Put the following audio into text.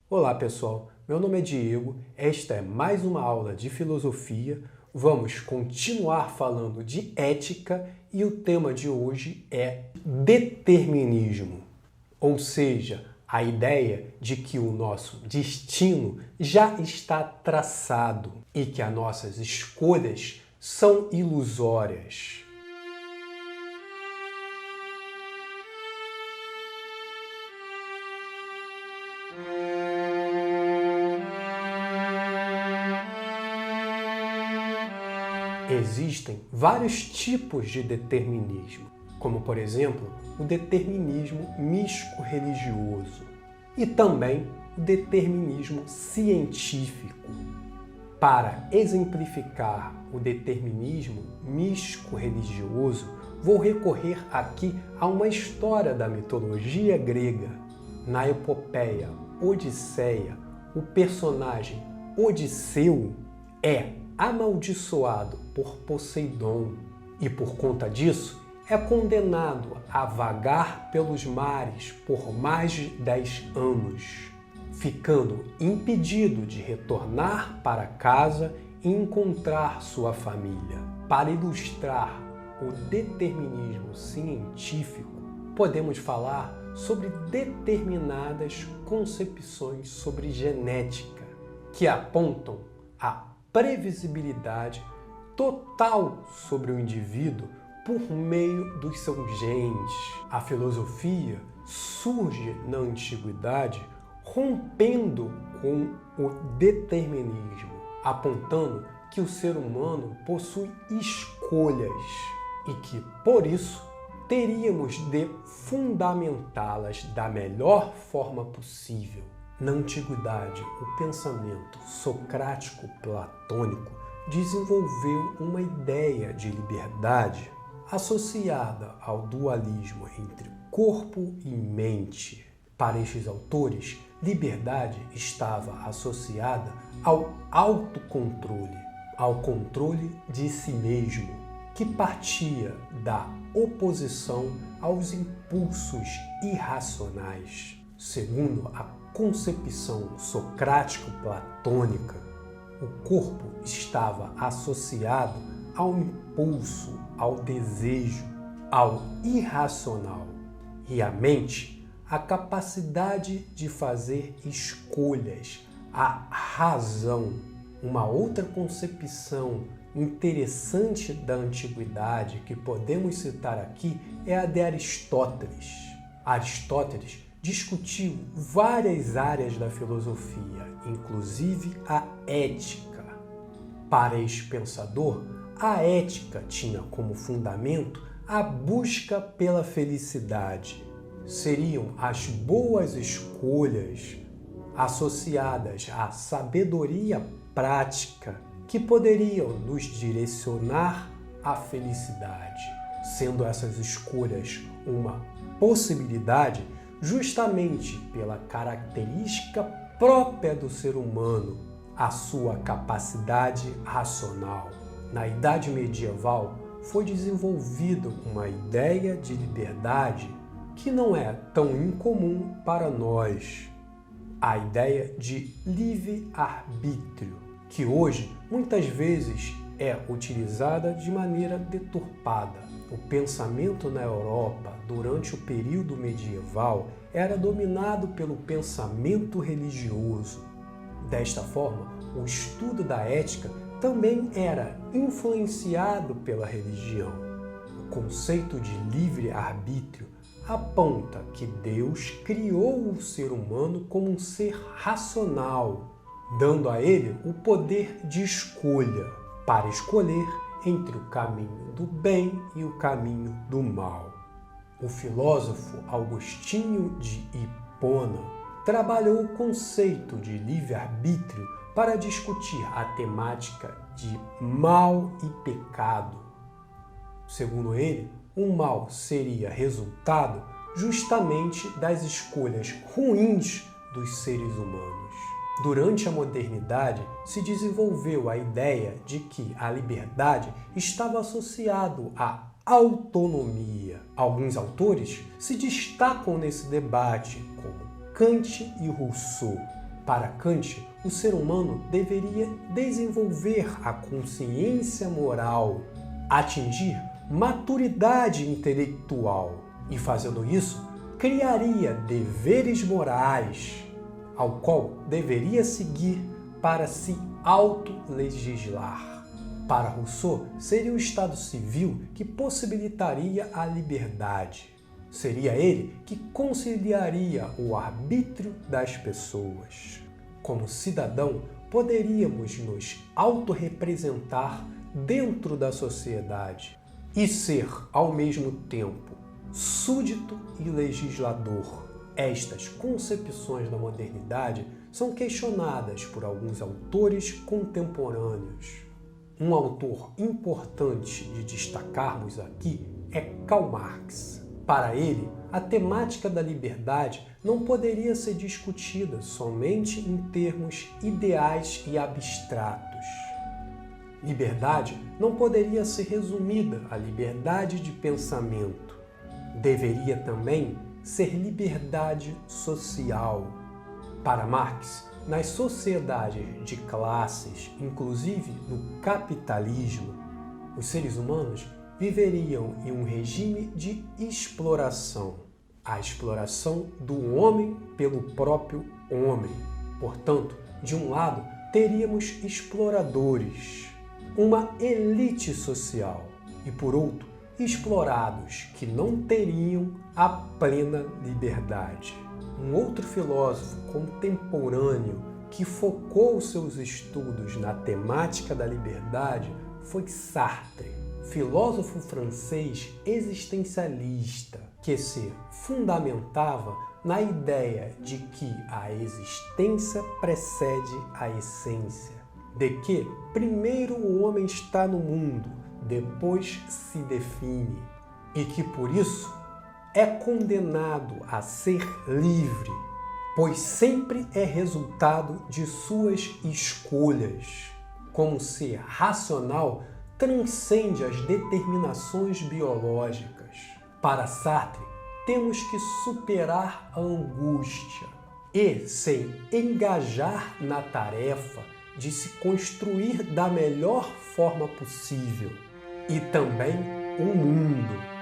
Olá pessoal, meu nome é Diego, esta é mais uma aula de filosofia. Vamos continuar falando de ética e o tema de hoje é determinismo, ou seja, a ideia de que o nosso destino já está traçado e que as nossas escolhas são ilusórias. Existem vários tipos de determinismo, como por exemplo o determinismo místico-religioso e também o determinismo científico. Para exemplificar o determinismo místico-religioso, vou recorrer aqui a uma história da mitologia grega. Na epopeia Odisseia, o personagem Odisseu é amaldiçoado por Poseidon e, por conta disso, é condenado a vagar pelos mares por mais de 10 anos, ficando impedido de retornar para casa e encontrar sua família. Para ilustrar o determinismo científico, podemos falar sobre determinadas concepções sobre genética que apontam a previsibilidade total sobre o indivíduo por meio dos seus genes. A filosofia surge na antiguidade rompendo com o determinismo, apontando que o ser humano possui escolhas e que, por isso, teríamos de fundamentá-las da melhor forma possível. Na antiguidade, o pensamento socrático-platônico desenvolveu uma ideia de liberdade associada ao dualismo entre corpo e mente. Para estes autores, liberdade estava associada ao autocontrole, ao controle de si mesmo, que partia da oposição aos impulsos irracionais. Segundo a concepção socrático-platônica, o corpo estava associado ao impulso, ao desejo, ao irracional, e a mente, a capacidade de fazer escolhas, a razão. Uma outra concepção interessante da antiguidade que podemos citar aqui é a de Aristóteles. Aristóteles discutiu várias áreas da filosofia, inclusive a ética. Para este pensador, a ética tinha como fundamento a busca pela felicidade. Seriam as boas escolhas associadas à sabedoria prática que poderiam nos direcionar à felicidade, sendo essas escolhas uma possibilidade justamente pela característica própria do ser humano, a sua capacidade racional. Na Idade Medieval, foi desenvolvida uma ideia de liberdade que não é tão incomum para nós. A ideia de livre-arbítrio, que hoje muitas vezes é utilizada de maneira deturpada. O pensamento na Europa durante o período medieval era dominado pelo pensamento religioso. Desta forma, o estudo da ética também era influenciado pela religião. O conceito de livre-arbítrio aponta que Deus criou o ser humano como um ser racional, dando a ele o poder de escolha para escolher entre o caminho do bem e o caminho do mal. O filósofo Agostinho de Hipona trabalhou o conceito de livre-arbítrio para discutir a temática de mal e pecado. Segundo ele, o mal seria resultado justamente das escolhas ruins dos seres humanos. Durante a modernidade, se desenvolveu a ideia de que a liberdade estava associada à autonomia. Alguns autores se destacam nesse debate, como Kant e Rousseau. Para Kant, o ser humano deveria desenvolver a consciência moral, atingir maturidade intelectual e, fazendo isso, criaria deveres morais, ao qual deveria seguir para se autolegislar. Para Rousseau, seria o Estado civil que possibilitaria a liberdade. Seria ele que conciliaria o arbítrio das pessoas. Como cidadão, poderíamos nos autorrepresentar dentro da sociedade e ser, ao mesmo tempo, súdito e legislador. Estas concepções da modernidade são questionadas por alguns autores contemporâneos. Um autor importante de destacarmos aqui é Karl Marx. Para ele, a temática da liberdade não poderia ser discutida somente em termos ideais e abstratos. Liberdade não poderia ser resumida à liberdade de pensamento. Deveria também ser liberdade social. Para Marx, nas sociedades de classes, inclusive no capitalismo, os seres humanos viveriam em um regime de exploração, a exploração do homem pelo próprio homem. Portanto, de um lado, teríamos exploradores, uma elite social, e por outro, explorados que não teriam a plena liberdade. Um outro filósofo contemporâneo que focou seus estudos na temática da liberdade foi Sartre, filósofo francês existencialista, que se fundamentava na ideia de que a existência precede a essência, de que primeiro o homem está no mundo, depois se define, e que por isso é condenado a ser livre, pois sempre é resultado de suas escolhas. Como ser racional transcende as determinações biológicas. Para Sartre, temos que superar a angústia e se engajar na tarefa de se construir da melhor forma possível, e também o mundo.